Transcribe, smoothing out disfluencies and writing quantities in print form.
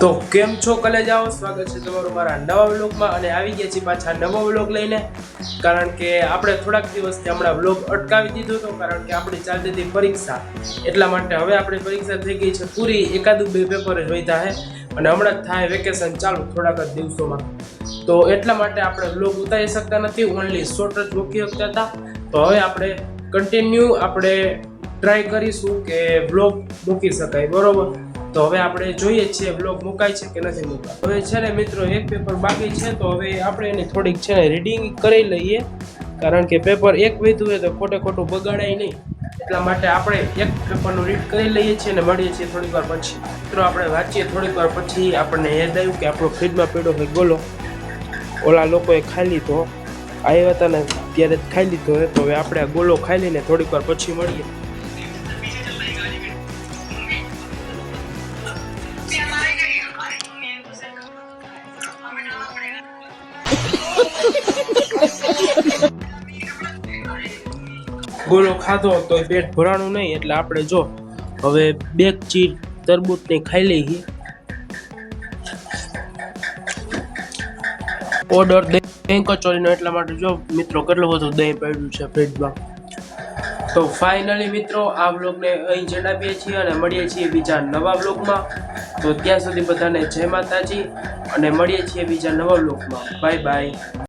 તો કેમ છો કલેજાઓ, સ્વાગત છે તમારું મારા નવા વ્લોગમાં અને આવી ગયા છીએ પાછા નવો વ્લોગ લઈને। કારણ કે આપણે થોડાક દિવસથી હમણાં વ્લોગ અટકાવી દીધો હતો કારણ કે આપણી ચાલતી હતી પરીક્ષા, એટલા માટે હવે આપણી પરીક્ષા થઈ ગઈ છે પૂરી, એકાદું બે પેપર જ વધ્યા છે અને હમણાં જ થાય વેકેશન ચાલુ થોડાક જ દિવસોમાં, તો એટલા માટે આપણે વ્લોગ ઉતારી શકતા નથી, ઓનલી શોર્ટ જ મૂકી શકતા હતા। તો હવે આપણે કન્ટિન્યુ આપણે ટ્રાય કરીશું કે વ્લોગ મૂકી શકાય, બરોબર। તો હવે આપણે જોઈએ છીએ વ્લોગ મુકાય છે કે નથી મુકાય। હવે છે ને મિત્રો એક પેપર બાકી છે તો હવે આપણે એની થોડીક છે ને રીડિંગ કરી લઈએ, કારણ કે પેપર એક વધ્યું હોય તો ખોટું બગાડાય નહીં, એટલા માટે આપણે એક પેપરનું રીડ કરી લઈએ છીએ અને મળીએ છીએ થોડીક વાર પછી। મિત્રો આપણે વાંચીએ થોડીક વાર પછી આપણને યાદ આવ્યું કે આપણો ફ્રીજમાં પડ્યો હોય ગોલો, ઓલા લોકોએ ખાઈ લીધો, આવ્યા હતા ને ત્યારે જ ખાઈ લીધો હોય, તો હવે આપણે આ ગોલો ખાઈ લઈને થોડીક વાર પછી મળીએ। ગોલો ખાધો તો પેટ ભરાણું નહીં, એટલે આપણે જો હવે બે ચીર તરબૂચની ખાઈ લઈએ। ઓર્ડર દહીં કચોરીનો, એટલા માટે જો મિત્રો કેટલું બધું દહીં પડ્યું છે ફ્રીજમાં। તો ફાઇનલી મિત્રો આ વ્લોગને અહીં જણાવીએ છીએ અને મળીએ છીએ બીજા નવા વ્લોગમાં। તો ત્યાં સુધી બધાને જય માતાજી અને મળીએ છીએ બીજા નવા વ્લોગમાં। Bye bye.